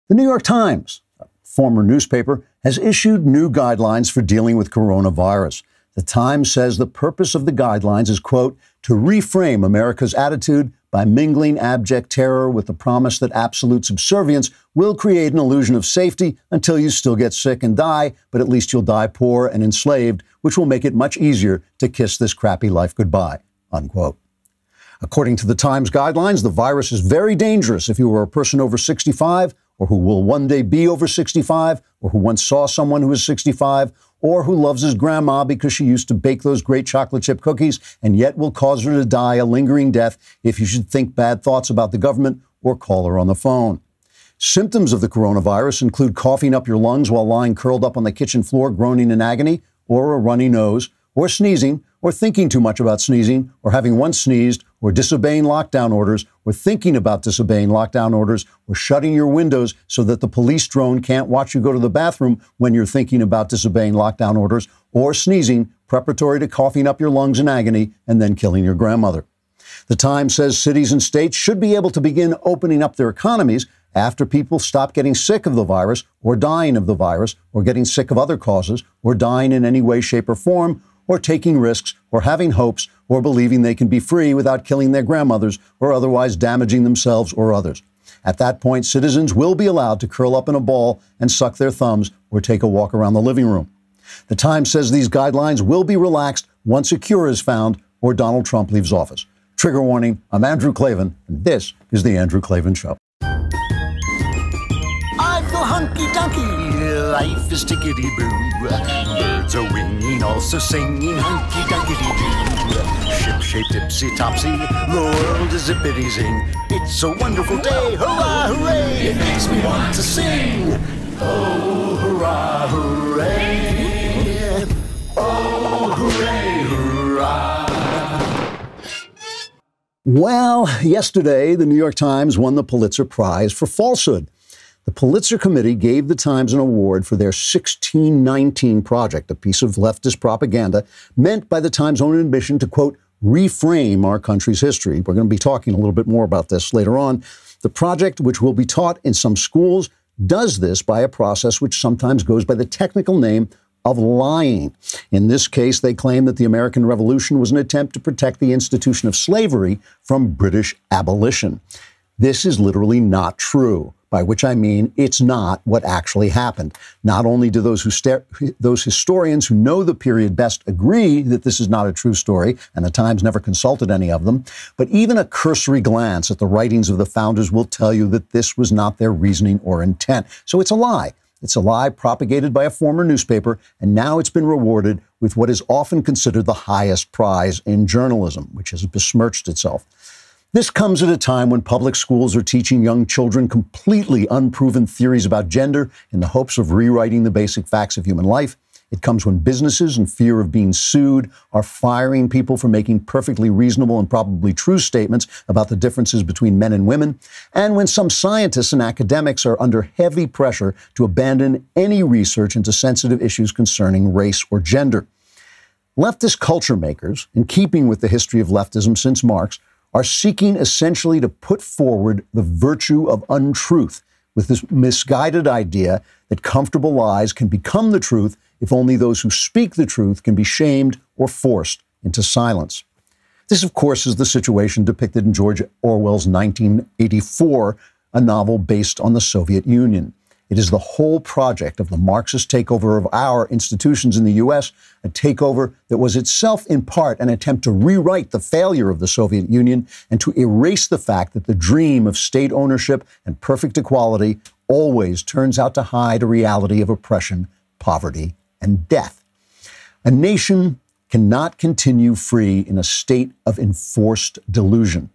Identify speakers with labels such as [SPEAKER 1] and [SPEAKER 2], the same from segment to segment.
[SPEAKER 1] The New York Times, a former newspaper, has issued new guidelines for dealing with coronavirus. The Times says the purpose of the guidelines is, quote, to reframe America's attitude by mingling abject terror with the promise that absolute subservience will create an illusion of safety until you still get sick and die, but at least you'll die poor and enslaved, which will make it much easier to kiss this crappy life goodbye, unquote. According to the Times guidelines, the virus is very dangerous if you are a person over 65 or who will one day be over 65 or who once saw someone who is 65 or who loves his grandma because she used to bake those great chocolate chip cookies and yet will cause her to die a lingering death if you should think bad thoughts about the government or call her on the phone. Symptoms of the coronavirus include coughing up your lungs while lying curled up on the kitchen floor groaning in agony, or a runny nose, or sneezing, or thinking too much about sneezing, or having once sneezed, or disobeying lockdown orders, or thinking about disobeying lockdown orders, or shutting your windows so that the police drone can't watch you go to the bathroom when you're thinking about disobeying lockdown orders, or sneezing preparatory to coughing up your lungs in agony and then killing your grandmother. The Times says cities and states should be able to begin opening up their economies after people stop getting sick of the virus, or dying of the virus, or getting sick of other causes, or dying in any way, shape, or form, or taking risks, or having hopes, or believing they can be free without killing their grandmothers or otherwise damaging themselves or others. At that point, citizens will be allowed to curl up in a ball and suck their thumbs or take a walk around the living room. The Times says these guidelines will be relaxed once a cure is found or Donald Trump leaves office. Trigger warning, I'm Andrew Klavan, and this is The Andrew Klavan Show.
[SPEAKER 2] I feel hunky-dunky, life is tickety-boo. Birds are winging, also singing hunky-dunky-doo. Ship-shaped, tipsy-topsy, the world is zippity-zing. It's a wonderful day, hurrah, hooray! It makes me want to sing. Oh, hurrah, hooray! Oh, hooray, hurrah!
[SPEAKER 1] Well, yesterday, the New York Times won the Pulitzer Prize for falsehood. The Pulitzer Committee gave the Times an award for their 1619 project, a piece of leftist propaganda meant by the Times' own admission to, quote, reframe our country's history. We're going to be talking a little bit more about this later on. The project, which will be taught in some schools, does this by a process which sometimes goes by the technical name of lying. In this case, they claim that the American Revolution was an attempt to protect the institution of slavery from British abolition. This is literally not true, by which I mean it's not what actually happened. Not only do those historians who know the period best agree that this is not a true story, and the Times never consulted any of them, but even a cursory glance at the writings of the founders will tell you that this was not their reasoning or intent. So it's a lie. It's a lie propagated by a former newspaper, and now it's been rewarded with what is often considered the highest prize in journalism, which has besmirched itself. This comes at a time when public schools are teaching young children completely unproven theories about gender in the hopes of rewriting the basic facts of human life. It comes when businesses, in fear of being sued, are firing people for making perfectly reasonable and probably true statements about the differences between men and women, and when some scientists and academics are under heavy pressure to abandon any research into sensitive issues concerning race or gender. Leftist culture makers, in keeping with the history of leftism since Marx, are seeking essentially to put forward the virtue of untruth with this misguided idea that comfortable lies can become the truth if only those who speak the truth can be shamed or forced into silence. This, of course, is the situation depicted in George Orwell's 1984, a novel based on the Soviet Union. It is the whole project of the Marxist takeover of our institutions in the U.S., a takeover that was itself in part an attempt to rewrite the failure of the Soviet Union and to erase the fact that the dream of state ownership and perfect equality always turns out to hide a reality of oppression, poverty, and death. A nation cannot continue free in a state of enforced delusion.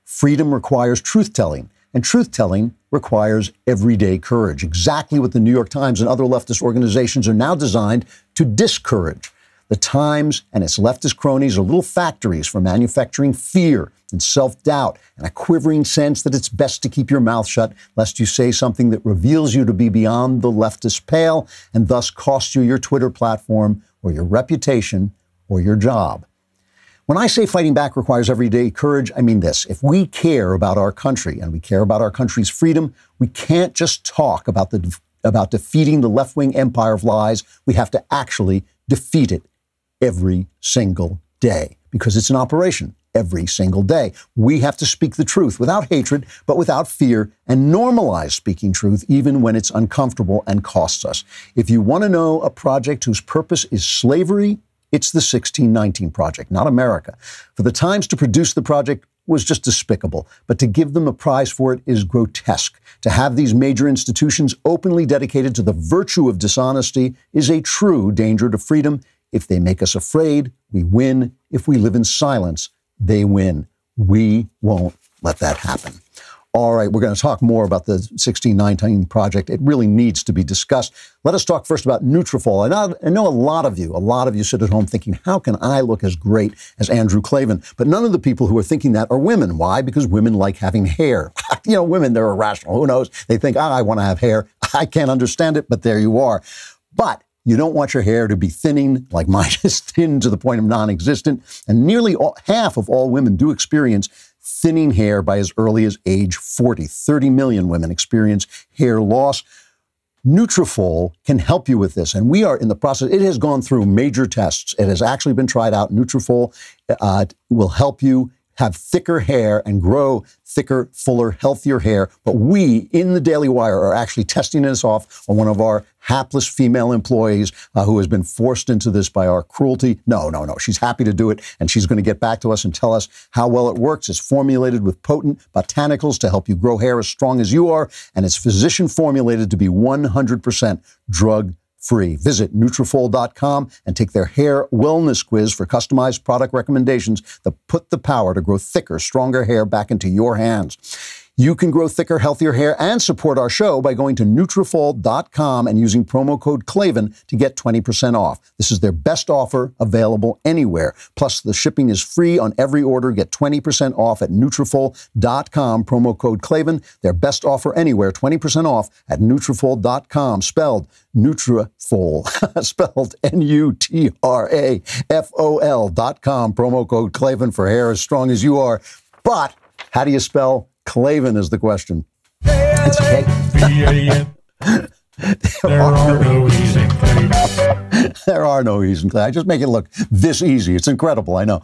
[SPEAKER 1] Freedom requires truth-telling, and truth-telling requires everyday courage, exactly what the New York Times and other leftist organizations are now designed to discourage. The Times and its leftist cronies are little factories for manufacturing fear and self-doubt and a quivering sense that it's best to keep your mouth shut lest you say something that reveals you to be beyond the leftist pale and thus cost you your Twitter platform or your reputation or your job. When I say fighting back requires everyday courage, I mean this. If we care about our country and we care about our country's freedom, we can't just talk about defeating the left-wing empire of lies. We have to actually defeat it every single day, because it's an operation every single day. We have to speak the truth without hatred, but without fear, and normalize speaking truth even when it's uncomfortable and costs us. If you want to know a project whose purpose is slavery, it's the 1619 Project, not America. For the Times to produce the project was just despicable, but to give them a prize for it is grotesque. To have these major institutions openly dedicated to the virtue of dishonesty is a true danger to freedom. If they make us afraid, we win. If we live in silence, they win. We won't let that happen. All right, we're going to talk more about the 1619 Project. It really needs to be discussed. Let us talk first about NUTRAFOL. I know a lot of you sit at home thinking, how can I look as great as Andrew Klavan? But none of the people who are thinking that are women. Why? Because women like having hair. Women, they're irrational. Who knows? They think, I want to have hair. I can't understand it, but there you are. But you don't want your hair to be thinning like mine is thin to the point of non-existent. And nearly half of all women do experience thinning hair by as early as age 40. 30 million women experience hair loss. NUTRAFOL can help you with this, and we are in the process. It has gone through major tests. It has actually been tried out. NUTRAFOL will help you have thicker hair and grow thicker, fuller, healthier hair. But we, in the Daily Wire, are actually testing this off on one of our hapless female employees who has been forced into this by our cruelty. No. She's happy to do it, and she's going to get back to us and tell us how well it works. It's formulated with potent botanicals to help you grow hair as strong as you are, and it's physician formulated to be 100% drug-free. Visit NUTRAFOL.com and take their hair wellness quiz for customized product recommendations that put the power to grow thicker, stronger hair back into your hands. You can grow thicker, healthier hair and support our show by going to NUTRAFOL.com and using promo code Klavan to get 20% off. This is their best offer available anywhere. Plus, the shipping is free on every order. Get 20% off at NUTRAFOL.com, promo code Klavan. Their best offer anywhere, 20% off at NUTRAFOL.com, spelled NUTRAFOL, spelled NUTRAFOL.com, promo code Klavan for hair as strong as you are. But how do you spell Klavan is the question. It's
[SPEAKER 3] K-L-A-V-A-N. There are no E's in Klavan.
[SPEAKER 1] There are no E's in Klavan. I just make it look this easy. It's incredible, I know.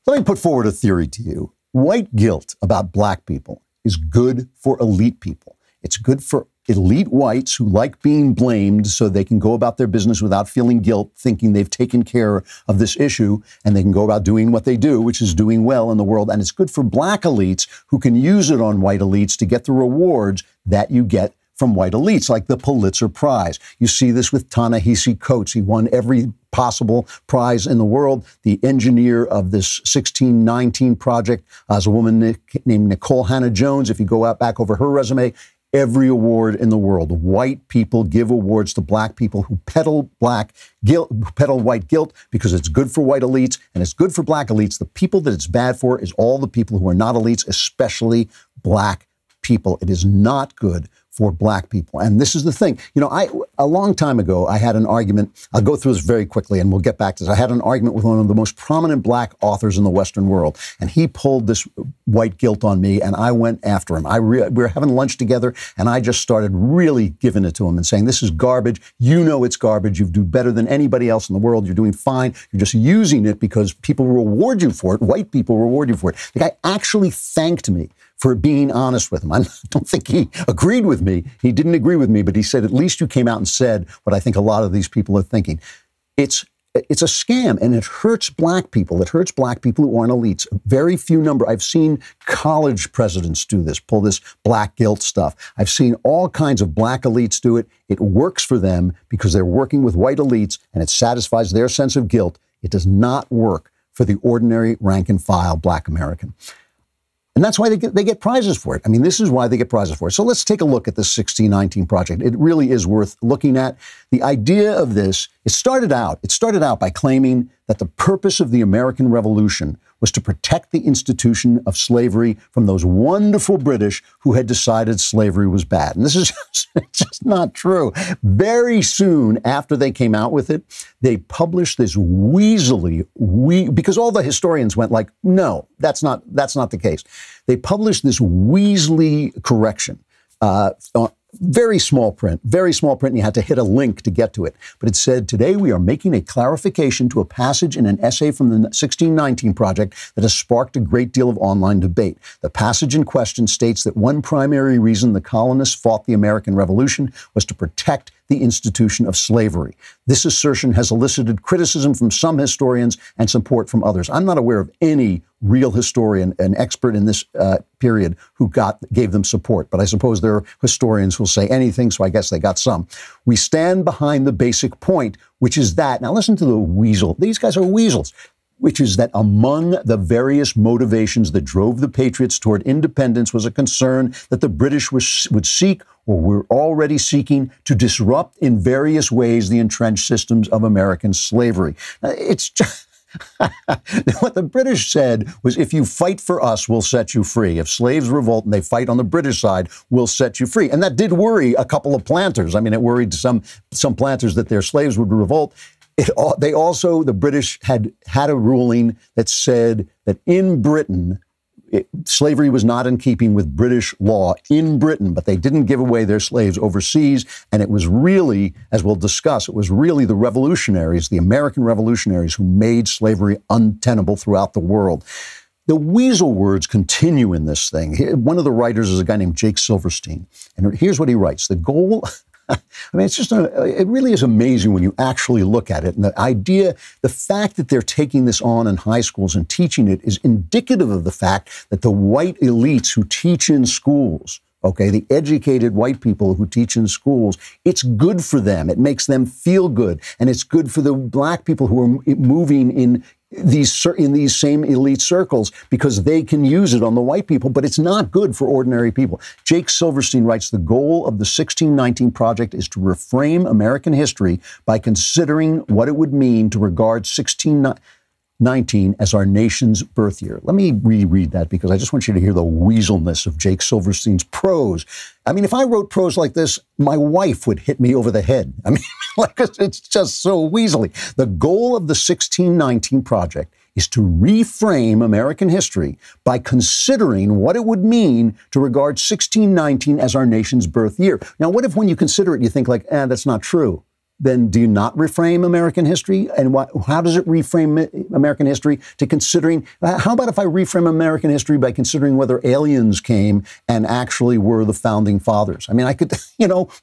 [SPEAKER 1] Let me put forward a theory to you. White guilt about black people is good for elite people. It's good for elite whites who like being blamed so they can go about their business without feeling guilt, thinking they've taken care of this issue, and they can go about doing what they do, which is doing well in the world. And it's good for black elites who can use it on white elites to get the rewards that you get from white elites, like the Pulitzer Prize. You see this with Ta-Nehisi Coates. He won every possible prize in the world. The engineer of this 1619 project is a woman named Nicole Hannah-Jones. If you go back over her resume, every award in the world. White people give awards to black people who peddle white guilt because it's good for white elites and it's good for black elites. The people that it's bad for is all the people who are not elites, especially black people. It is not good for black people. And this is the thing. A long time ago, I had an argument. I'll go through this very quickly and we'll get back to this. I had an argument with one of the most prominent black authors in the Western world. And he pulled this white guilt on me and I went after him. We were having lunch together and I just started really giving it to him and saying, this is garbage. You know it's garbage. You do better than anybody else in the world. You're doing fine. You're just using it because people reward you for it. White people reward you for it. The guy actually thanked me for being honest with him. I don't think he agreed with me. He didn't agree with me, but he said, at least you came out and said what I think a lot of these people are thinking. It's a scam, and it hurts black people. It hurts black people who aren't elites. Very few number. I've seen college presidents do this, pull this black guilt stuff. I've seen all kinds of black elites do it. It works for them because they're working with white elites, and it satisfies their sense of guilt. It does not work for the ordinary rank and file black American. And that's why they get prizes for it. I mean, this is why they get prizes for it. So let's take a look at this 1619 project. It really is worth looking at. The idea of this, it started out by claiming that the purpose of the American Revolution was to protect the institution of slavery from those wonderful British who had decided slavery was bad. And this is just not true. Very soon after they came out with it, they published this because all the historians went like, no, that's not the case. They published this Weasley correction, very small print, and you had to hit a link to get to it. But it said, today we are making a clarification to a passage in an essay from the 1619 Project that has sparked a great deal of online debate. The passage in question states that one primary reason the colonists fought the American Revolution was to protect the institution of slavery. This assertion has elicited criticism from some historians and support from others. I'm not aware of any real historian, an expert in this period, who gave them support. But I suppose there are historians who'll say anything, so I guess they got some. We stand behind the basic point, which is that, now listen to the weasel. These guys are weasels. Which is that among the various motivations that drove the Patriots toward independence was a concern that the British would seek, or were already seeking, to disrupt in various ways the entrenched systems of American slavery. It's just... What the British said was, if you fight for us, we'll set you free. If slaves revolt and they fight on the British side, we'll set you free. And that did worry a couple of planters. I mean, it worried some planters that their slaves would revolt. The British had a ruling that said that in Britain, slavery was not in keeping with British law in Britain, but they didn't give away their slaves overseas. And it was really, as we'll discuss, it was really the revolutionaries, the American revolutionaries, who made slavery untenable throughout the world. The weasel words continue in this thing. One of the writers is a guy named Jake Silverstein. And here's what he writes. The goal... I mean, it really is amazing when you actually look at it. And the fact that they're taking this on in high schools and teaching it is indicative of the fact that the white elites who teach in schools, okay, the educated white people who teach in schools, it's good for them. It makes them feel good. And it's good for the black people who are moving in these same elite circles, because they can use it on the white people, but it's not good for ordinary people. Jake Silverstein writes, the goal of the 1619 Project is to reframe American history by considering what it would mean to regard 1619 as our nation's birth year. Let me reread that, because I just want you to hear the weaselness of Jake Silverstein's prose. I mean, if I wrote prose like this, my wife would hit me over the head. I mean, like, it's just so weaselly. The goal of the 1619 Project is to reframe American history by considering what it would mean to regard 1619 as our nation's birth year. Now, what if when you consider it, you think like, that's not true? Then do you not reframe American history? And how does it reframe American history to considering, how about if I reframe American history by considering whether aliens came and actually were the founding fathers? I mean, I could,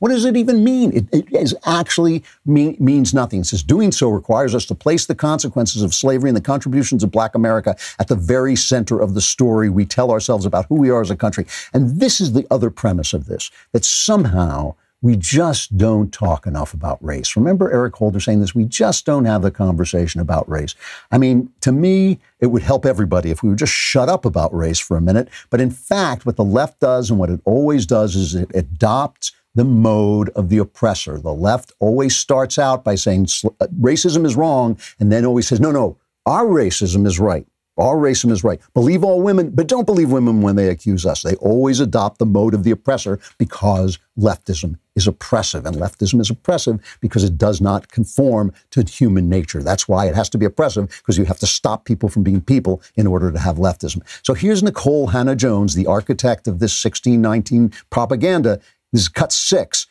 [SPEAKER 1] what does it even mean? It is actually means nothing. It says doing so requires us to place the consequences of slavery and the contributions of Black America at the very center of the story we tell ourselves about who we are as a country. And this is the other premise of this, that somehow we just don't talk enough about race. Remember Eric Holder saying this? We just don't have the conversation about race. I mean, to me, it would help everybody if we would just shut up about race for a minute. But in fact, what the left does and what it always does is it adopts the mode of the oppressor. The left always starts out by saying racism is wrong, and then always says, no, our racism is right. Our racism is right. Believe all women, but don't believe women when they accuse us. They always adopt the mode of the oppressor because leftism is oppressive. And leftism is oppressive because it does not conform to human nature. That's why it has to be oppressive, because you have to stop people from being people in order to have leftism. So here's Nicole Hannah-Jones, the architect of this 1619 propaganda. This is cut 6,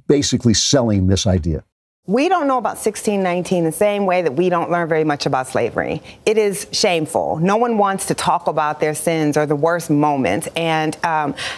[SPEAKER 1] basically selling this idea.
[SPEAKER 4] We don't know about 1619 the same way that we don't learn very much about slavery. It is shameful. No one wants to talk about their sins or the worst moments. And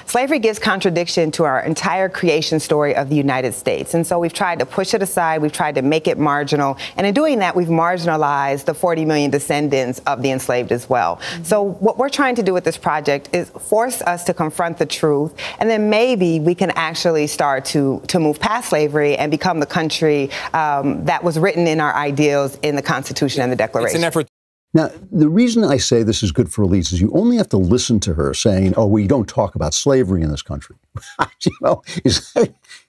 [SPEAKER 4] slavery gives contradiction to our entire creation story of the United States. And so we've tried to push it aside. We've tried to make it marginal. And in doing that, we've marginalized the 40 million descendants of the enslaved as well. Mm-hmm. So what we're trying to do with this project is force us to confront the truth. And then maybe we can actually start to move past slavery and become the country that was written in our ideals in the Constitution and the Declaration.
[SPEAKER 5] It's an effort.
[SPEAKER 1] Now, the reason I say this is good for elites is you only have to listen to her saying, we don't talk about slavery in this country.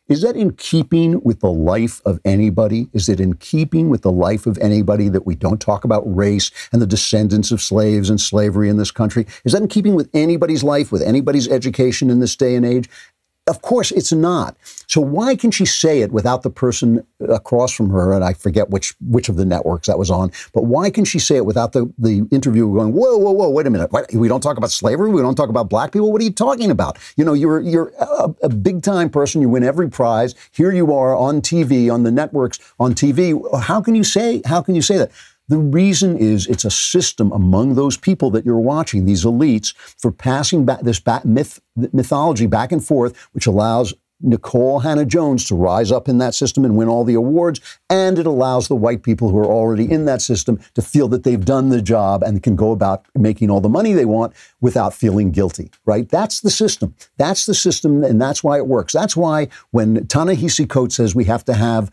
[SPEAKER 1] is that in keeping with the life of anybody? Is it in keeping with the life of anybody that we don't talk about race and the descendants of slaves and slavery in this country? Is that in keeping with anybody's life, with anybody's education in this day and age? Of course it's not. So why can she say it without the person across from her, and I forget which of the networks that was on, but why can she say it without the interviewer going, whoa, wait a minute, what? We don't talk about slavery, we don't talk about black people, what are you talking about? You know, you're a big-time person, you win every prize, here you are on TV, on the networks, on TV, how can you say that? The reason is it's a system among those people that you're watching, these elites, for passing back this mythology back and forth, which allows Nikole Hannah-Jones to rise up in that system and win all the awards, and it allows the white people who are already in that system to feel that they've done the job and can go about making all the money they want without feeling guilty, right? That's the system. That's the system, and that's why it works. That's why when Ta-Nehisi Coates says we have to have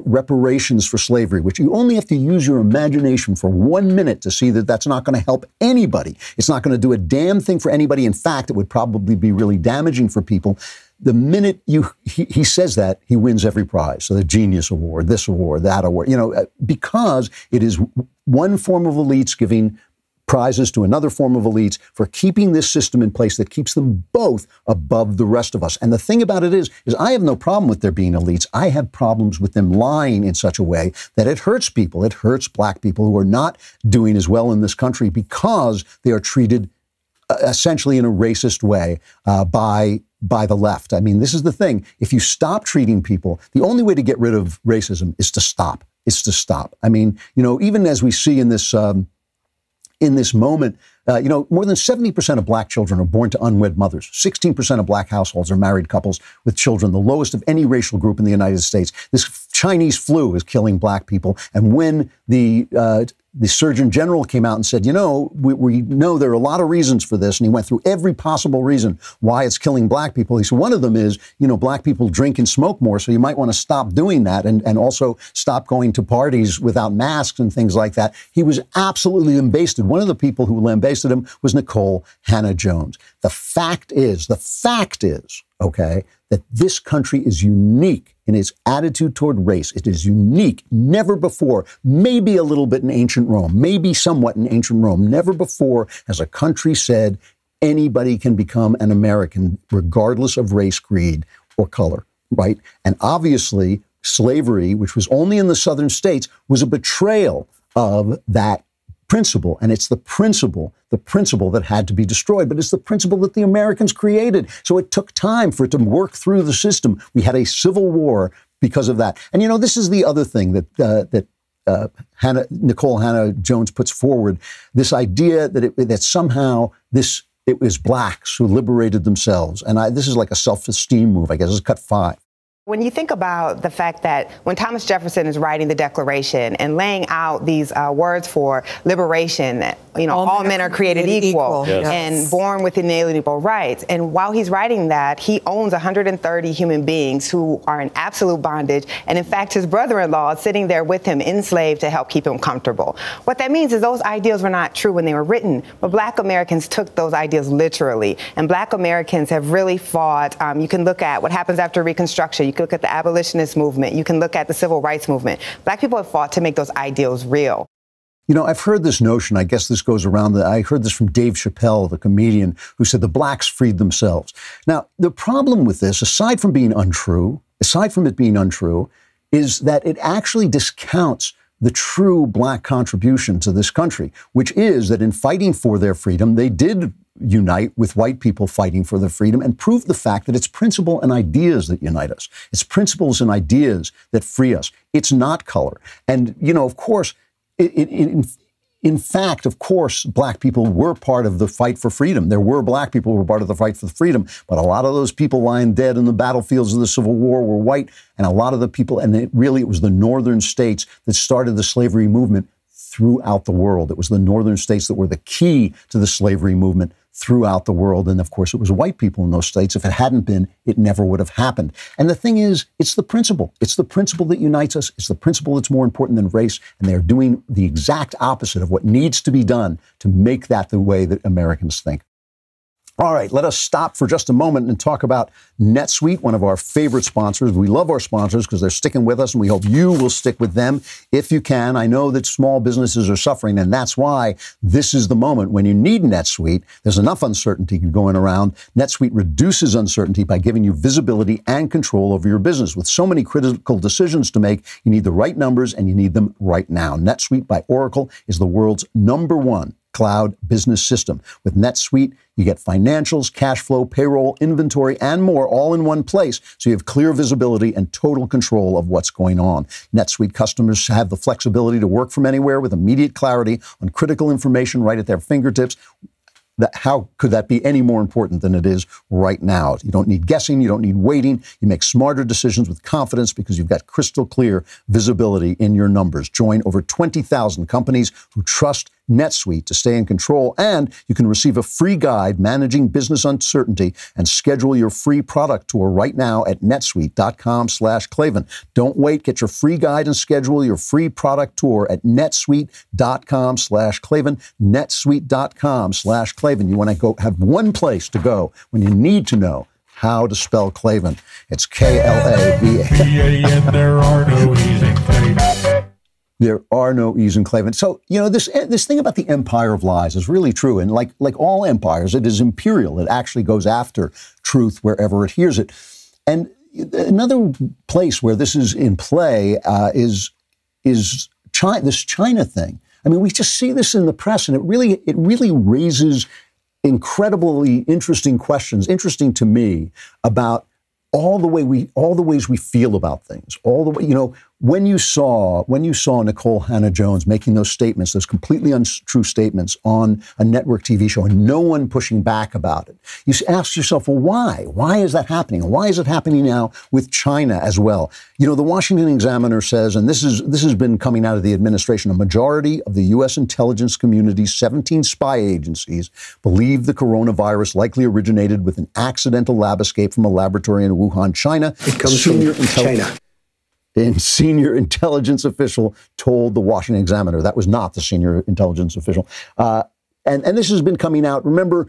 [SPEAKER 1] reparations for slavery, which you only have to use your imagination for 1 minute to see that that's not going to help anybody. It's not going to do a damn thing for anybody. In fact, it would probably be really damaging for people. The minute he says that, he wins every prize. So the Genius Award, this award, that award, you know, because it is one form of elites giving prizes to another form of elites for keeping this system in place that keeps them both above the rest of us. And the thing about it is I have no problem with there being elites. I have problems with them lying in such a way that it hurts people. It hurts black people who are not doing as well in this country because they are treated essentially in a racist way by the left. I mean, this is the thing. If you stop treating people, the only way to get rid of racism is to stop. It's to stop. I mean, you know, even as we see in this moment, you know, more than 70% of black children are born to unwed mothers. 16% of black households are married couples with children, the lowest of any racial group in the United States. This Chinese flu is killing black people. And when the Surgeon General came out and said, you know, we know there are a lot of reasons for this. And he went through every possible reason why it's killing black people. He said, one of them is, you know, black people drink and smoke more. So you might want to stop doing that and also stop going to parties without masks and things like that. He was absolutely lambasted. One of the people who lambasted him was Nikole Hannah-Jones. The fact is, okay, that this country is unique in its attitude toward race. It is unique. Never before, maybe a little bit in ancient Rome, maybe somewhat in ancient Rome, never before has a country said anybody can become an American regardless of race, creed, or color, right? And obviously, slavery, which was only in the southern states, was a betrayal of that principle. And it's the principle that had to be destroyed, but it's the principle that the Americans created. So it took time for it to work through the system. We had a civil war because of that. And, you know, this is the other thing that Nikole Hannah-Jones puts forward, this idea that somehow it was blacks who liberated themselves. And this is like a self-esteem move, I guess. It's cut 5.
[SPEAKER 4] When you think about the fact that when Thomas Jefferson is writing the Declaration and laying out these words for liberation, that, you know, all men are created equal yes. and born with inalienable rights. And while he's writing that, he owns 130 human beings who are in absolute bondage. And in fact, his brother-in-law is sitting there with him enslaved to help keep him comfortable. What that means is those ideals were not true when they were written, but black Americans took those ideas literally. And black Americans have really fought. You can look at what happens after Reconstruction. You can look at the abolitionist movement. You can look at the civil rights movement. Black people have fought to make those ideals real.
[SPEAKER 1] You know, I've heard this notion, I guess this goes around, I heard this from Dave Chappelle, the comedian, who said the blacks freed themselves. Now, the problem with this, aside from it being untrue, is that it actually discounts the true black contribution to this country, which is that in fighting for their freedom, they did unite with white people fighting for their freedom and prove the fact that it's principle and ideas that unite us. It's principles and ideas that free us. It's not color. And, you know, of course, in fact, of course, black people were part of the fight for freedom. There were black people who were part of the fight for freedom, but a lot of those people lying dead in the battlefields of the Civil War were white, and a lot of the people, and it was the northern states that started the slavery movement throughout the world. It was the northern states that were the key to the slavery movement throughout the world. And of course, it was white people in those states. If it hadn't been, it never would have happened. And the thing is, it's the principle. It's the principle that unites us. It's the principle that's more important than race. And they're doing the exact opposite of what needs to be done to make that the way that Americans think. All right, let us stop for just a moment and talk about NetSuite, one of our favorite sponsors. We love our sponsors because they're sticking with us, and we hope you will stick with them if you can. I know that small businesses are suffering, and that's why this is the moment when you need NetSuite. There's enough uncertainty going around. NetSuite reduces uncertainty by giving you visibility and control over your business. With so many critical decisions to make, you need the right numbers, and you need them right now. NetSuite by Oracle is the world's #1 cloud business system. With NetSuite, you get financials, cash flow, payroll, inventory, and more all in one place, so you have clear visibility and total control of what's going on. NetSuite customers have the flexibility to work from anywhere with immediate clarity on critical information right at their fingertips. How could that be any more important than it is right now? You don't need guessing. You don't need waiting. You make smarter decisions with confidence because you've got crystal clear visibility in your numbers. Join over 20,000 companies who trust NetSuite to stay in control, and you can receive a free guide managing business uncertainty and schedule your free product tour right now at netsuite.com/Klavan. Don't wait. Get your free guide and schedule your free product tour at netsuite.com/Klavan, netsuite.com/Klavan. You want to go have one place to go when you need to know how to spell Klavan. It's Klavan.
[SPEAKER 3] There are no E's in Klavan.
[SPEAKER 1] There are no E's in Klavan. So, you know, this thing about the empire of lies is really true. And like all empires, it is imperial. It actually goes after truth wherever it hears it. And another place where this is in play is China, this China thing. I mean, we just see this in the press, and it really raises incredibly interesting questions, interesting to me, about all the ways we feel about things, all the way, you know, when you saw Nicole Hannah-Jones making those statements, those completely untrue statements on a network TV show, and no one pushing back about it, you ask yourself, well, why? Why is that happening? And why is it happening now with China as well? You know, the Washington Examiner says, and this has been coming out of the administration, a majority of the U.S. intelligence community's 17 spy agencies believe the coronavirus likely originated with an accidental lab escape from a laboratory in Wuhan, China.
[SPEAKER 5] It comes from China.
[SPEAKER 1] A senior intelligence official told the Washington Examiner. That was not the senior intelligence official. And this has been coming out. Remember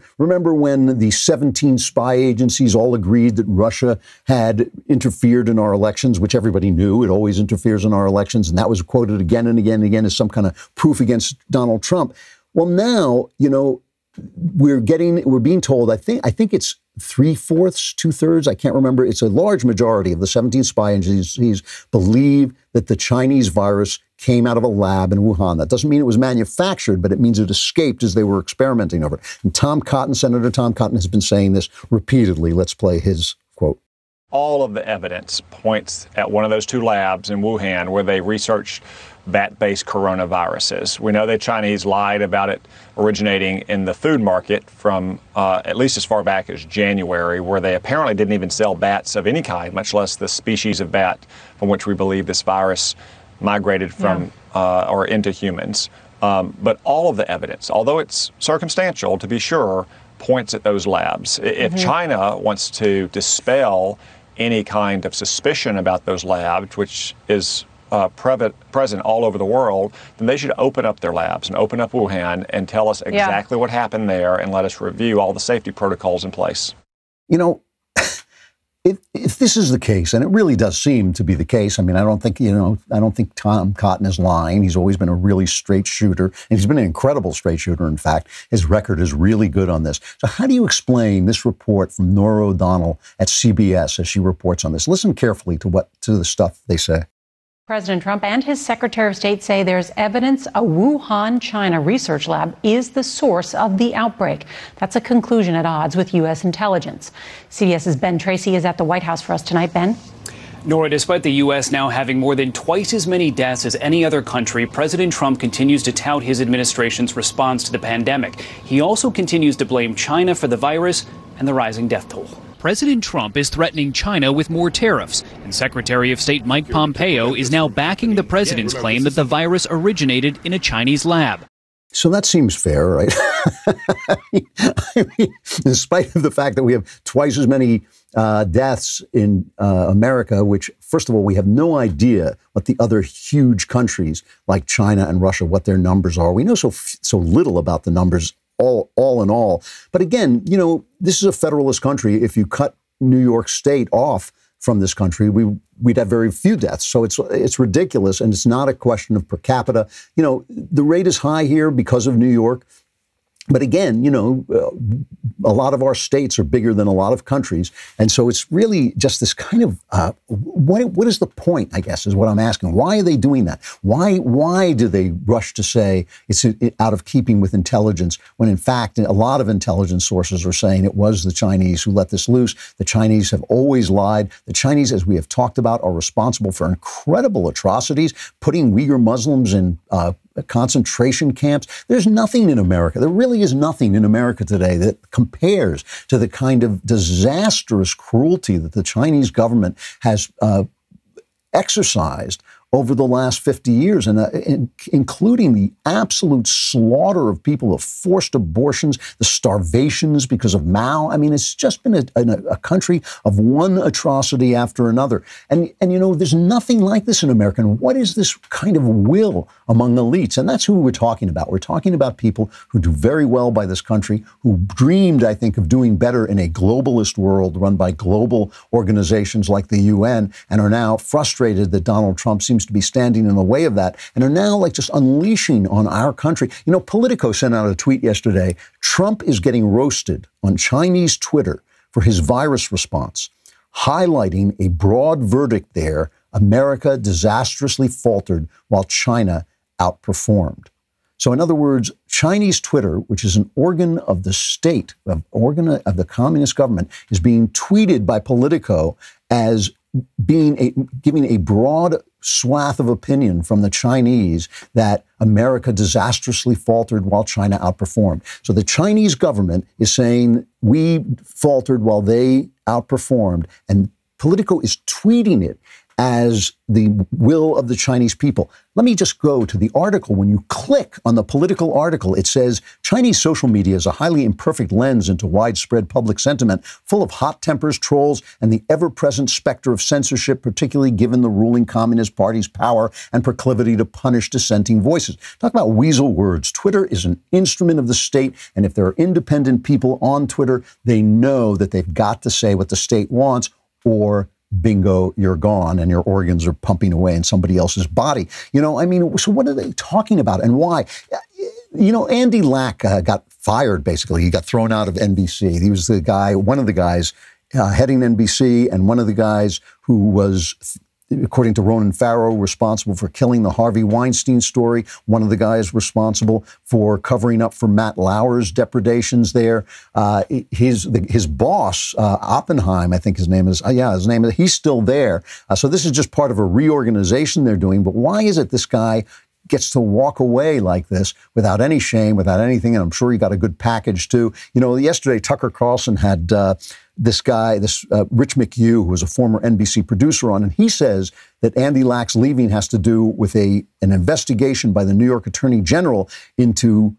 [SPEAKER 1] when the 17 spy agencies all agreed that Russia had interfered in our elections, which everybody knew. It always interferes in our elections. And that was quoted again and again and again as some kind of proof against Donald Trump. Well, now, you know, we're being told, I think it's 3/4, 2/3, I can't remember. It's a large majority of the 17 spy agencies believe that the Chinese virus came out of a lab in Wuhan. That doesn't mean it was manufactured, but it means it escaped as they were experimenting over it. And Senator Tom Cotton has been saying this repeatedly. Let's play his quote.
[SPEAKER 6] All of the evidence points at one of those two labs in Wuhan where they researched bat-based coronaviruses. We know the Chinese lied about it originating in the food market from at least as far back as January, where they apparently didn't even sell bats of any kind, much less the species of bat from which we believe this virus migrated from or into humans. But all of the evidence, although it's circumstantial to be sure, points at those labs. If China wants to dispel any kind of suspicion about those labs, which is present all over the world, then they should open up their labs and open up Wuhan and tell us exactly what happened there and let us review all the safety protocols in place. You know,
[SPEAKER 1] if this is the case, and it really does seem to be the case, I mean, I don't think Tom Cotton is lying. He's always been a really straight shooter, and he's been an incredible straight shooter. In fact, his record is really good on this. So how do you explain this report from Nora O'Donnell at CBS as she reports on this? Listen carefully to the stuff they say.
[SPEAKER 7] President Trump and his Secretary of State say there's evidence a Wuhan, China research lab is the source of the outbreak. That's a conclusion at odds with U.S. intelligence. CBS's Ben Tracy is at the White House for us tonight. Ben?
[SPEAKER 8] Nora, despite the U.S. now having more than twice as many deaths as any other country, President Trump continues to tout his administration's response to the pandemic. He also continues to blame China for the virus and the rising death toll.
[SPEAKER 9] President Trump is threatening China with more tariffs, and Secretary of State Mike Pompeo is now backing the president's claim that the virus originated in a Chinese lab.
[SPEAKER 1] So that seems fair, right? I mean, in spite of the fact that we have twice as many deaths in America, which, first of all, we have no idea what the other huge countries like China and Russia, what their numbers are. We know so little about the numbers all in all. But again, you know, this is a federalist country. If you cut New York State off from this country, we'd have very few deaths. So it's ridiculous, and it's not a question of per capita. You know, the rate is high here because of New York. But again, you know, a lot of our states are bigger than a lot of countries. And so it's really just this kind of, what is the point, I guess, is what I'm asking. Why are they doing that? Why do they rush to say it's out of keeping with intelligence, when in fact, a lot of intelligence sources are saying it was the Chinese who let this loose. The Chinese have always lied. The Chinese, as we have talked about, are responsible for incredible atrocities, putting Uyghur Muslims in concentration camps. There's nothing in America. There really is nothing in America today that compares to the kind of disastrous cruelty that the Chinese government has exercised over the last 50 years, and including the absolute slaughter of people, of forced abortions, the starvations because of Mao. I mean, it's just been a country of one atrocity after another. And you know, there's nothing like this in America. And what is this kind of will among elites? And that's who we're talking about. We're talking about people who do very well by this country, who dreamed, I think, of doing better in a globalist world run by global organizations like the UN, and are now frustrated that Donald Trump seems to be standing in the way of that, and are now like just unleashing on our country. You know, Politico sent out a tweet yesterday. Trump is getting roasted on Chinese Twitter for his virus response, highlighting a broad verdict there. America disastrously faltered while China outperformed. So in other words, Chinese Twitter, which is an organ of the state, an organ of the communist government, is being tweeted by Politico as giving a broad swath of opinion from the Chinese that America disastrously faltered while China outperformed. So the Chinese government is saying we faltered while they outperformed, and Politico is tweeting it as the will of the Chinese people. Let me just go to the article. When you click on the Political article, it says, Chinese social media is a highly imperfect lens into widespread public sentiment, full of hot tempers, trolls, and the ever-present specter of censorship, particularly given the ruling Communist Party's power and proclivity to punish dissenting voices. Talk about weasel words. Twitter is an instrument of the state, and if there are independent people on Twitter, they know that they've got to say what the state wants, or bingo, you're gone, and your organs are pumping away in somebody else's body. You know, I mean, so what are they talking about, and why? You know, Andy Lack got fired, basically. He got thrown out of NBC. He was the guy, one of the guys heading NBC, and one of the guys who was, according to Ronan Farrow, responsible for killing the Harvey Weinstein story. One of the guys responsible for covering up for Matt Lauer's depredations there. His boss, Oppenheim, I think his name is, he's still there. So this is just part of a reorganization they're doing. But why is it this guy gets to walk away like this without any shame, without anything? And I'm sure he got a good package too. You know, yesterday Tucker Carlson had this guy, Rich McHugh, who was a former NBC producer on, and he says that Andy Lack's leaving has to do with an investigation by the New York Attorney General into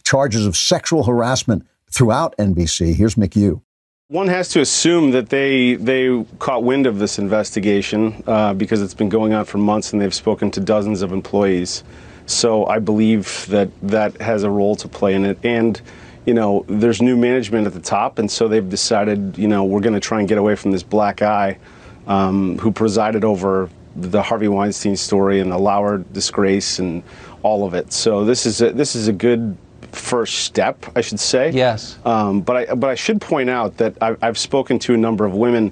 [SPEAKER 1] charges of sexual harassment throughout NBC. Here's McHugh.
[SPEAKER 5] One has to assume that they caught wind of this investigation because it's been going on for months and they've spoken to dozens of employees. So I believe that that has a role to play in it. And you know, there's new management at the top, and so they've decided, you know, we're going to try and get away from this black eye who presided over the Harvey Weinstein story and the Lauer disgrace and all of it. So this is a good first step, I should say.
[SPEAKER 10] Yes.
[SPEAKER 5] But I should point out that I've spoken to a number of women,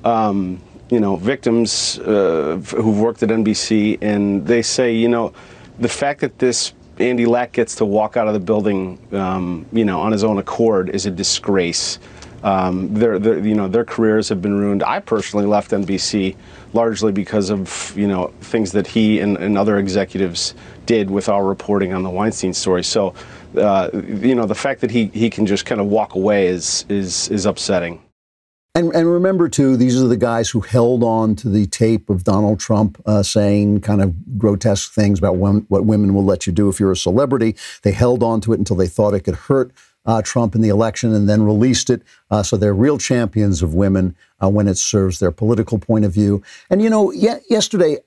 [SPEAKER 5] you know, victims who've worked at NBC, and they say, you know, the fact that this Andy Lack gets to walk out of the building, you know, on his own accord is a disgrace. Their careers have been ruined. I personally left NBC largely because of, you know, things that he and other executives did with our reporting on the Weinstein story. So, you know, the fact that he can just kind of walk away is upsetting.
[SPEAKER 1] And remember, too, these are the guys who held on to the tape of Donald Trump saying kind of grotesque things about what women will let you do if you're a celebrity. They held on to it until they thought it could hurt Trump in the election, and then released it. So they're real champions of women when it serves their political point of view. And, you know, yesterday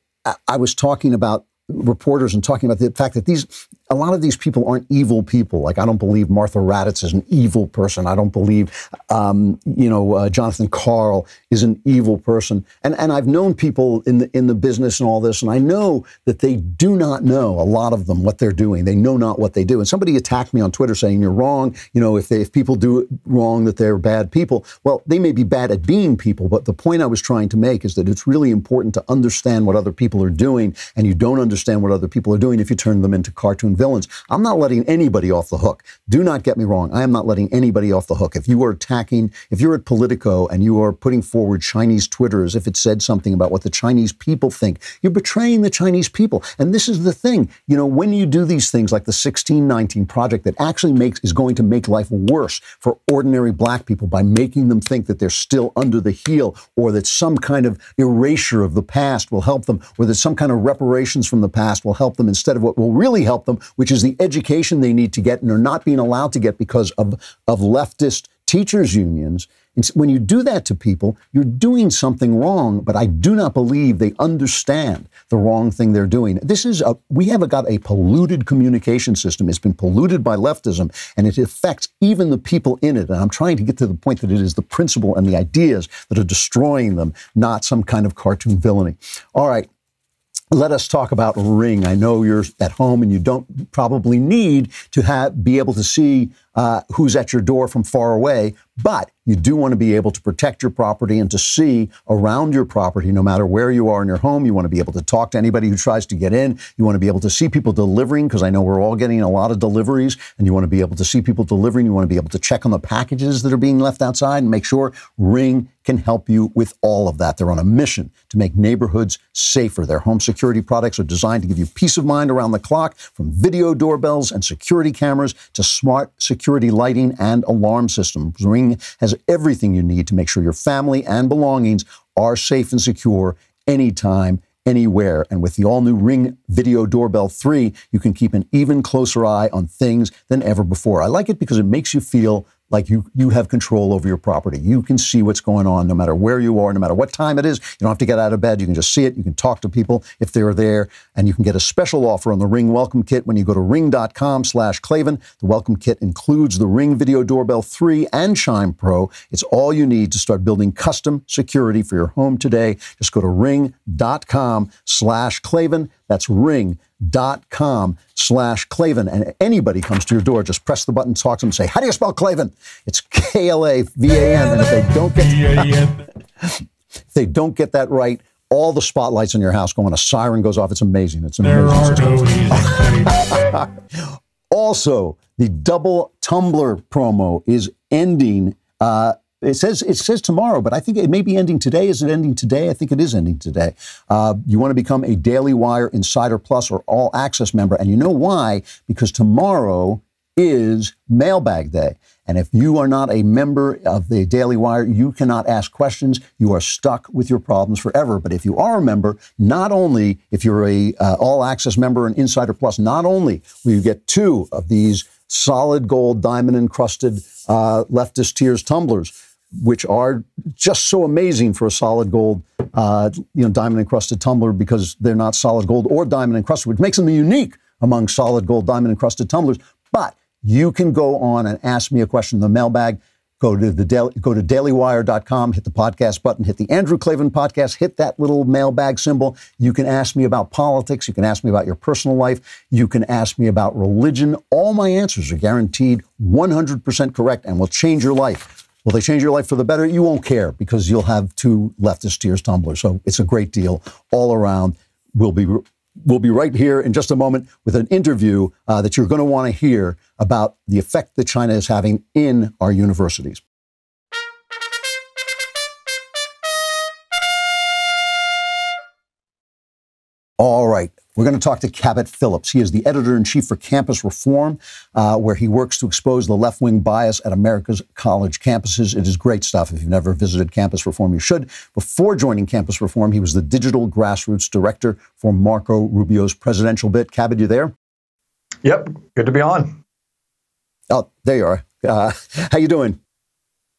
[SPEAKER 1] I was talking about reporters and talking about the fact that a lot of these people aren't evil people. Like, I don't believe Martha Raddatz is an evil person. I don't believe, Jonathan Karl is an evil person. And I've known people in the business and all this, and I know that they do not know, a lot of them, what they're doing. They know not what they do. And somebody attacked me on Twitter saying, you're wrong. If people do it wrong, that they're bad people. Well, they may be bad at being people, but the point I was trying to make is that it's really important to understand what other people are doing, and you don't understand what other people are doing if you turn them into cartoon villains. I'm not letting anybody off the hook. Do not get me wrong. I am not letting anybody off the hook. If you're at Politico and you are putting forward Chinese Twitter as if it said something about what the Chinese people think, you're betraying the Chinese people. And this is the thing, when you do these things like the 1619 Project that actually is going to make life worse for ordinary black people by making them think that they're still under the heel, or that some kind of erasure of the past will help them, or that some kind of reparations from the past will help them instead of what will really help them, which is the education they need to get and are not being allowed to get because of leftist teachers' unions. And when you do that to people, you're doing something wrong, but I do not believe they understand the wrong thing they're doing. We have got a polluted communication system. It's been polluted by leftism, and it affects even the people in it. And I'm trying to get to the point that it is the principle and the ideas that are destroying them, not some kind of cartoon villainy. All right. Let us talk about Ring. I know you're at home and you don't probably need to be able to see who's at your door from far away, but you do want to be able to protect your property and to see around your property, no matter where you are in your home. You want to be able to talk to anybody who tries to get in. You want to be able to see people delivering, because I know we're all getting a lot of deliveries, and you want to be able to see people delivering. You want to be able to check on the packages that are being left outside and make sure Ring can help you with all of that. They're on a mission to make neighborhoods safer. Their home security products are designed to give you peace of mind around the clock, from video doorbells and security cameras to smart security lighting and alarm systems. Ring has everything you need to make sure your family and belongings are safe and secure anytime, anywhere. And with the all-new Ring Video Doorbell 3, you can keep an even closer eye on things than ever before. I like it because it makes you feel like you have control over your property. You can see what's going on no matter where you are, no matter what time it is. You don't have to get out of bed. You can just see it. You can talk to people if they're there. And you can get a special offer on the Ring Welcome Kit when you go to ring.com/Klavan. The Welcome Kit includes the Ring Video Doorbell 3 and Chime Pro. It's all you need to start building custom security for your home today. Just go to ring.com/Klavan. That's ring.com/Klavan. And anybody comes to your door, just press the button, talk to them, say, how do you spell Klavan? It's Klavan. And if they don't get that right, all the spotlights in your house go on, a siren goes off. It's amazing. It's amazing.
[SPEAKER 3] There are no easy.
[SPEAKER 1] Also, the double tumbler promo is ending. It says tomorrow, but I think it may be ending today. Is it ending today? I think it is ending today. You want to become a Daily Wire Insider Plus or All Access member. And you know why? Because tomorrow is Mailbag Day. And if you are not a member of the Daily Wire, you cannot ask questions. You are stuck with your problems forever. But if you are a member, not only, if you're a All Access member and Insider Plus, not only will you get 2 of these solid gold diamond encrusted leftist tears tumblers, which are just so amazing for a solid gold, diamond encrusted tumbler, because they're not solid gold or diamond encrusted, which makes them unique among solid gold diamond encrusted tumblers. But you can go on and ask me a question in the mailbag. Go to dailywire.com, hit the podcast button, hit the Andrew Klavan podcast, hit that little mailbag symbol. You can ask me about politics. You can ask me about your personal life. You can ask me about religion. All my answers are guaranteed 100% correct and will change your life. Will they change your life for the better? You won't care, because you'll have 2 leftist tears tumblers. So it's a great deal all around. We'll be right here in just a moment with an interview that you're going to want to hear about the effect that China is having in our universities. All right. We're going to talk to Cabot Phillips. He is the editor-in-chief for Campus Reform, where he works to expose the left-wing bias at America's college campuses. It is great stuff. If you've never visited Campus Reform, you should. Before joining Campus Reform, he was the digital grassroots director for Marco Rubio's presidential bid. Cabot, you there?
[SPEAKER 10] Yep. Good to be on.
[SPEAKER 1] Oh, there you are. How you doing?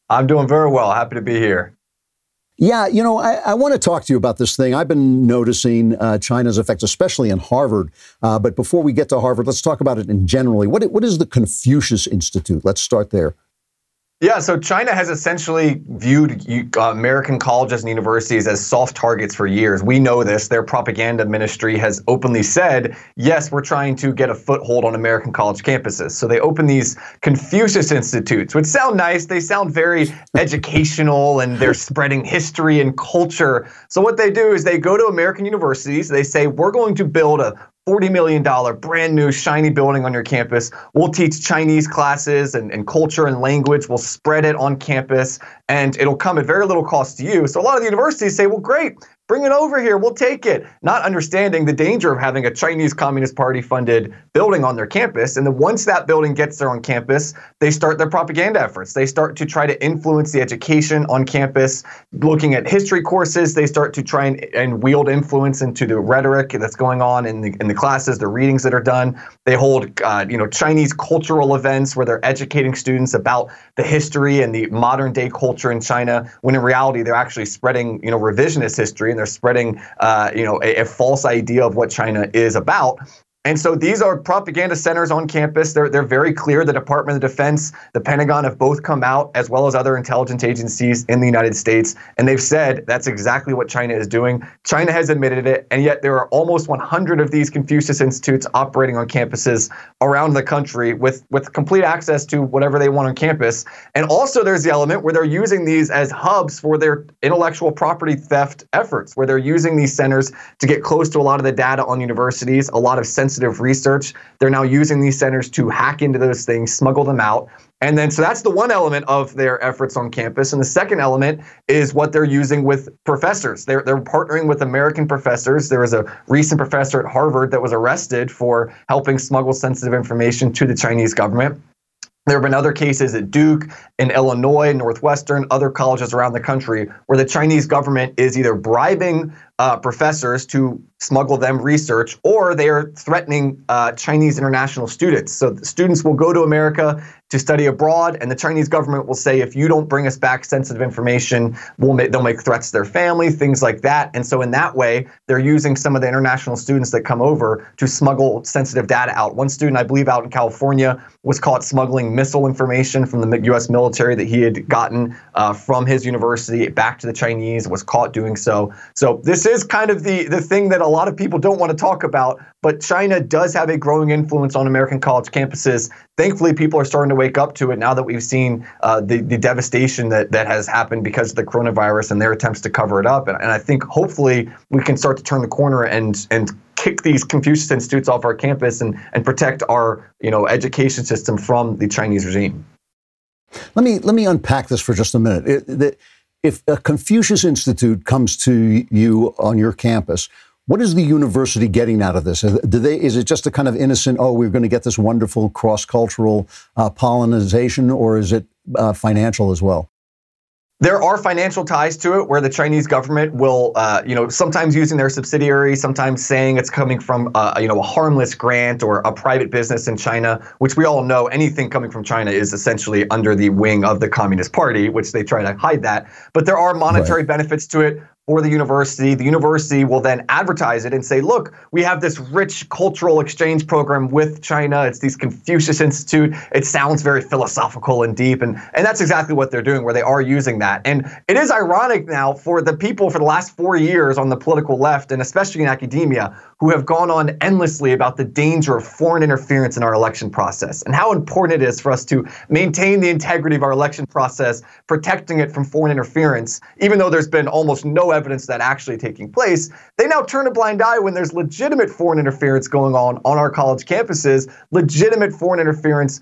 [SPEAKER 10] I'm doing very well. Happy to be here.
[SPEAKER 1] Yeah, you know, I want to talk to you about this thing. I've been noticing China's effects, especially in Harvard. But before we get to Harvard, let's talk about it in generally. What is the Confucius Institute? Let's start there.
[SPEAKER 10] Yeah, so China has essentially viewed American colleges and universities as soft targets for years. We know this. Their propaganda ministry has openly said, yes, we're trying to get a foothold on American college campuses. So they open these Confucius Institutes, which sound nice. They sound very educational, and they're spreading history and culture. So what they do is they go to American universities. They say, we're going to build a $40 million brand new shiny building on your campus. We'll teach Chinese classes and culture and language. We'll spread it on campus, and it'll come at very little cost to you. So a lot of the universities say, well, great, bring it over here. We'll take it. Not understanding the danger of having a Chinese Communist Party funded building on their campus. And then once that building gets there on campus, they start their propaganda efforts. They start to try to influence the education on campus. Looking at history courses, they start to try and wield influence into the rhetoric that's going on in the classes, the readings that are done. They hold Chinese cultural events where they're educating students about the history and the modern day culture in China, when in reality they're actually spreading revisionist history, and they're spreading a false idea of what China is about. And so these are propaganda centers on campus. They're very clear. The Department of Defense, the Pentagon have both come out, as well as other intelligence agencies in the United States, and they've said that's exactly what China is doing. China has admitted it, and yet there are almost 100 of these Confucius Institutes operating on campuses around the country with complete access to whatever they want on campus. And also there's the element where they're using these as hubs for their intellectual property theft efforts, where they're using these centers to get close to a lot of the data on universities, a lot of sensitive research. They're now using these centers to hack into those things, smuggle them out. And then, so that's the one element of their efforts on campus. And the second element is what they're using with professors. They're partnering with American professors. There was a recent professor at Harvard that was arrested for helping smuggle sensitive information to the Chinese government. There have been other cases at Duke, in Illinois, Northwestern, other colleges around the country where the Chinese government is either bribing professors to smuggle them research, or they are threatening Chinese international students. So the students will go to America to study abroad, and the Chinese government will say, if you don't bring us back sensitive information, they'll make threats to their family, things like that. And so in that way, they're using some of the international students that come over to smuggle sensitive data out. One student, I believe out in California, was caught smuggling missile information from the U.S. military that he had gotten from his university back to the Chinese, was caught doing so. So this is kind of the thing that a lot of people don't want to talk about, but China does have a growing influence on American college campuses. Thankfully, people are starting to wake up to it now that we've seen the devastation that has happened because of the coronavirus and their attempts to cover it up. And I think hopefully we can start to turn the corner and kick these Confucius Institutes off our campus and protect our education system from the Chinese regime.
[SPEAKER 1] Let me unpack this for just a minute. If a Confucius Institute comes to you on your campus, what is the university getting out of this? Is it just a kind of innocent, we're going to get this wonderful cross-cultural pollination, or is it financial as well?
[SPEAKER 10] There are financial ties to it, where the Chinese government will, sometimes using their subsidiary, sometimes saying it's coming from, a harmless grant or a private business in China, which we all know anything coming from China is essentially under the wing of the Communist Party, which they try to hide that. But there are monetary benefits to it for the university. The university will then advertise it and say, look, we have this rich cultural exchange program with China. It's these Confucius Institute. It sounds very philosophical and deep. And that's exactly what they're doing, where they are using that. And it is ironic now for the people for the last 4 years on the political left, and especially in academia, who have gone on endlessly about the danger of foreign interference in our election process and how important it is for us to maintain the integrity of our election process, protecting it from foreign interference, even though there's been almost no evidence of that actually taking place. They now turn a blind eye when there's legitimate foreign interference going on our college campuses, legitimate foreign interference.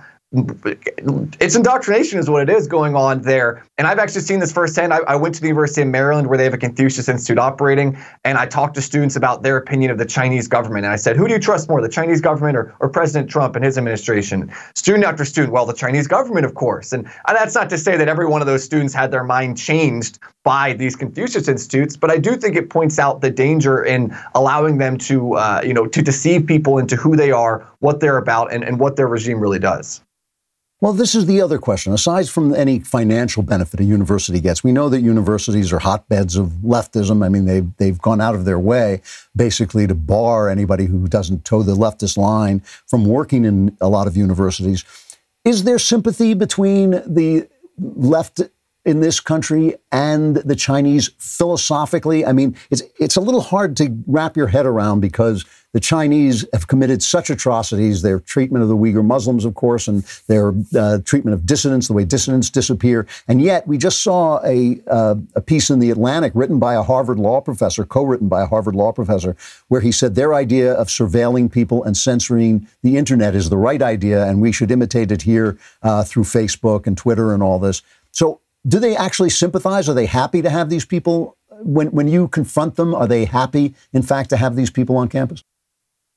[SPEAKER 10] It's indoctrination is what it is going on there. And I've actually seen this firsthand. I went to the University of Maryland, where they have a Confucius Institute operating, and I talked to students about their opinion of the Chinese government. And I said, who do you trust more, the Chinese government or President Trump and his administration? Student after student, well, the Chinese government, of course. And that's not to say that every one of those students had their mind changed by these Confucius Institutes, but I do think it points out the danger in allowing them to, to deceive people into who they are, what they're about, and what their regime really does.
[SPEAKER 1] Well, this is the other question. Aside from any financial benefit a university gets, we know that universities are hotbeds of leftism. I mean, they've gone out of their way basically to bar anybody who doesn't toe the leftist line from working in a lot of universities. Is there sympathy between the left in this country and the Chinese philosophically? I mean, it's a little hard to wrap your head around because the Chinese have committed such atrocities, their treatment of the Uyghur Muslims, of course, and their treatment of dissidents, the way dissidents disappear. And yet we just saw a piece in The Atlantic written by a Harvard law professor, co-written by a Harvard law professor, where he said their idea of surveilling people and censoring the internet is the right idea, and we should imitate it here through Facebook and Twitter and all this. So do they actually sympathize? Are they happy to have these people? When you confront them, are they happy, in fact, to have these people on campus?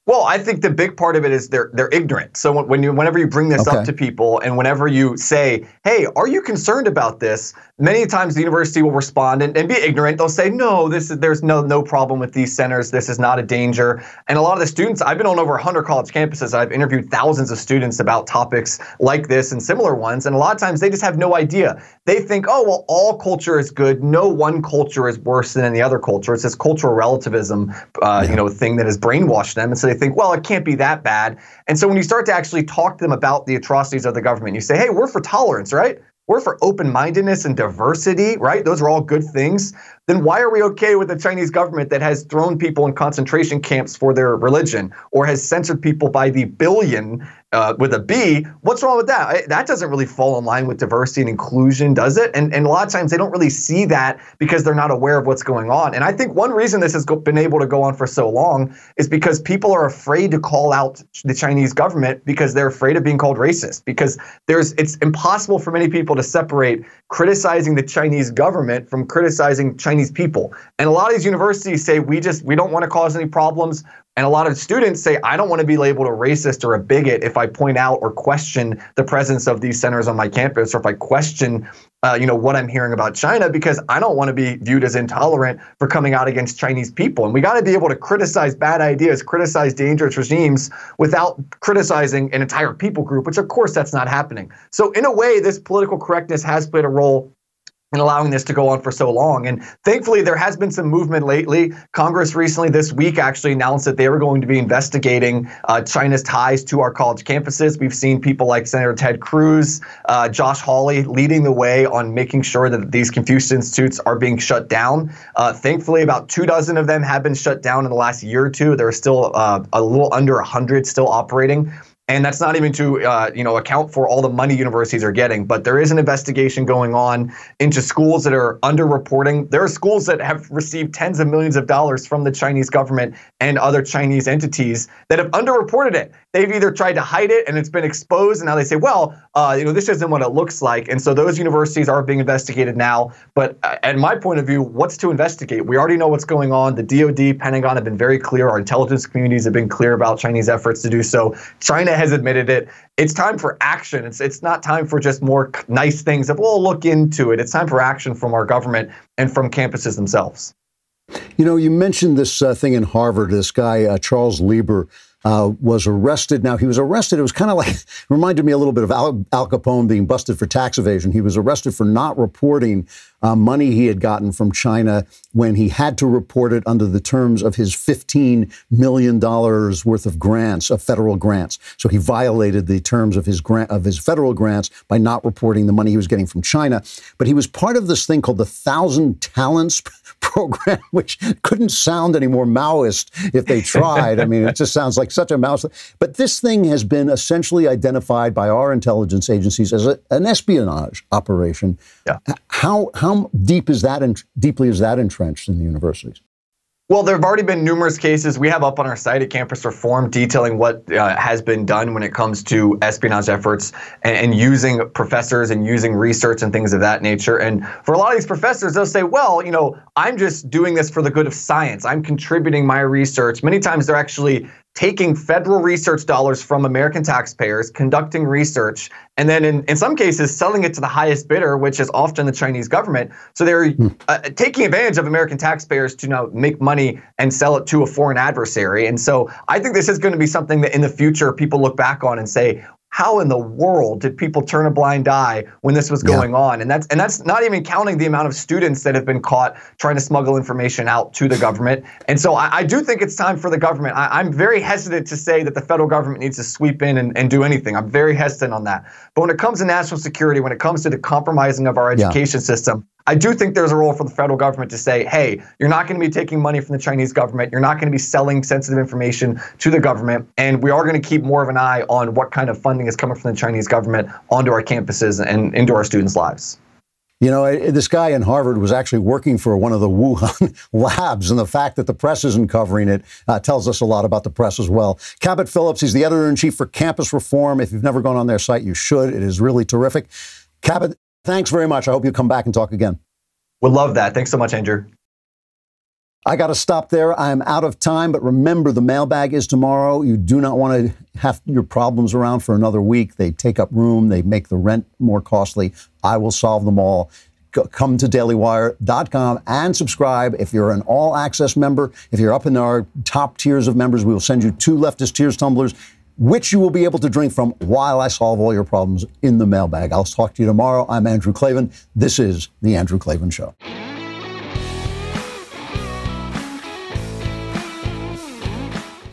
[SPEAKER 10] Well, I think the big part of it is they're ignorant. So whenever you bring this up to people and whenever you say, hey, are you concerned about this? Many times the university will respond and be ignorant. They'll say, no, there's no problem with these centers. This is not a danger. And a lot of the students, I've been on over 100 college campuses. I've interviewed thousands of students about topics like this and similar ones. And a lot of times they just have no idea. They think, oh, well, all culture is good. No one culture is worse than any other culture. It's this cultural relativism, thing that has brainwashed them. And so they think, well, it can't be that bad. And so when you start to actually talk to them about the atrocities of the government, you say, hey, we're for tolerance, right? We're for open-mindedness and diversity, right? Those are all good things. Then why are we okay with the Chinese government that has thrown people in concentration camps for their religion or has censored people by the billion with a B? What's wrong with that? That doesn't really fall in line with diversity and inclusion, does it? And a lot of times they don't really see that because they're not aware of what's going on. And I think one reason this has been able to go on for so long is because people are afraid to call out the Chinese government because they're afraid of being called racist. Because it's impossible for many people to separate criticizing the Chinese government from criticizing Chinese people. And a lot of these universities say, we don't want to cause any problems. And a lot of students say, I don't want to be labeled a racist or a bigot if I point out or question the presence of these centers on my campus, or if I question what I'm hearing about China, because I don't want to be viewed as intolerant for coming out against Chinese people. And we got to be able to criticize bad ideas, criticize dangerous regimes without criticizing an entire people group, which of course that's not happening. So in a way, this political correctness has played a role in allowing this to go on for so long. And thankfully, there has been some movement lately. Congress recently this week actually announced that they were going to be investigating China's ties to our college campuses. We've seen people like Senator Ted Cruz, Josh Hawley leading the way on making sure that these Confucius Institutes are being shut down. Thankfully, about 24 of them have been shut down in the last year or two. There are still a little under 100 still operating. And that's not even to account for all the money universities are getting. But there is an investigation going on into schools that are underreporting. There are schools that have received tens of millions of dollars from the Chinese government and other Chinese entities that have underreported it. They've either tried to hide it and it's been exposed, and now they say, well, this isn't what it looks like. And so those universities are being investigated now. But at my point of view, what's to investigate? We already know what's going on. The DOD, Pentagon have been very clear. Our intelligence communities have been clear about Chinese efforts to do so. China has admitted it. It's time for action. It's not time for just more nice things of, we'll look into it. It's time for action from our government and from campuses themselves.
[SPEAKER 1] You mentioned this thing in Harvard. This guy, Charles Lieber, was arrested. Now, he was arrested. It was kind of like, reminded me a little bit of Al Capone being busted for tax evasion. He was arrested for not reporting money he had gotten from China when he had to report it under the terms of his $15 million worth of grants, of federal grants. So he violated the terms of his federal grants by not reporting the money he was getting from China. But he was part of this thing called the 1,000 Talents program, which couldn't sound any more Maoist if they tried. I mean, it just sounds like such a Maoist. But this thing has been essentially identified by our intelligence agencies as an espionage operation. Yeah. How deeply is that entrenched in the universities?
[SPEAKER 10] Well, there have already been numerous cases. We have up on our site at Campus Reform detailing what has been done when it comes to espionage efforts and using professors and using research and things of that nature. And for a lot of these professors, they'll say, well, I'm just doing this for the good of science. I'm contributing my research. Many times they're actually taking federal research dollars from American taxpayers, conducting research, and then in some cases selling it to the highest bidder, which is often the Chinese government. So they're taking advantage of American taxpayers to now make money and sell it to a foreign adversary. And so I think this is going to be something that in the future people look back on and say, how in the world did people turn a blind eye when this was going on? And that's not even counting the amount of students that have been caught trying to smuggle information out to the government. And so I do think it's time for the government. I'm very hesitant to say that the federal government needs to sweep in and do anything. I'm very hesitant on that. But when it comes to national security, when it comes to the compromising of our education system, I do think there's a role for the federal government to say, hey, you're not going to be taking money from the Chinese government. You're not going to be selling sensitive information to the government. And we are going to keep more of an eye on what kind of funding is coming from the Chinese government onto our campuses and into our students' lives.
[SPEAKER 1] You know, this guy in Harvard was actually working for one of the Wuhan labs, and the fact that the press isn't covering it tells us a lot about the press as well. Cabot Phillips, he's the editor-in-chief for Campus Reform. If you've never gone on their site, you should. It is really terrific. Cabot, thanks very much. I hope you come back and talk again.
[SPEAKER 10] Would love that. Thanks so much, Andrew.
[SPEAKER 1] I got to stop there. I'm out of time, but remember, the mailbag is tomorrow. You do not want to have your problems around for another week. They take up room. They make the rent more costly. I will solve them all. Come to dailywire.com and subscribe. If you're an all-access member, if you're up in our top tiers of members, we will send you 2 Leftist Tears tumblers, which you will be able to drink from while I solve all your problems in the mailbag. I'll talk to you tomorrow. I'm Andrew Klavan. This is The Andrew Klavan Show.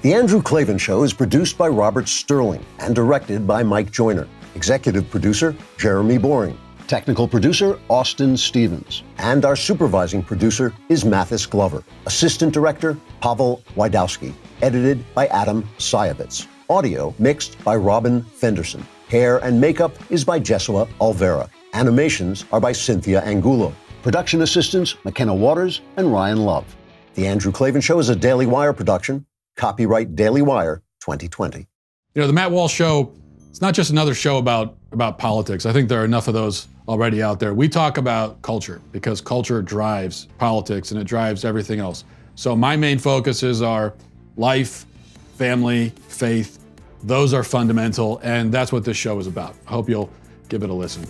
[SPEAKER 1] The Andrew Klavan Show is produced by Robert Sterling and directed by Mike Joyner. Executive producer, Jeremy Boring. Technical producer, Austin Stevens. And our supervising producer is Mathis Glover. Assistant director, Pavel Wydowski. Edited by Adam Sayevitz. Audio mixed by Robin Fenderson. Hair and makeup is by Jesua Alvera. Animations are by Cynthia Angulo. Production assistants, McKenna Waters and Ryan Love. The Andrew Klavan Show is a Daily Wire production. Copyright Daily Wire 2020.
[SPEAKER 3] You know, the Matt Walsh Show, it's not just another show about politics. I think there are enough of those already out there. We talk about culture because culture drives politics and it drives everything else. So my main focuses are life, family, faith. Those are fundamental, and that's what this show is about. I hope you'll give it a listen.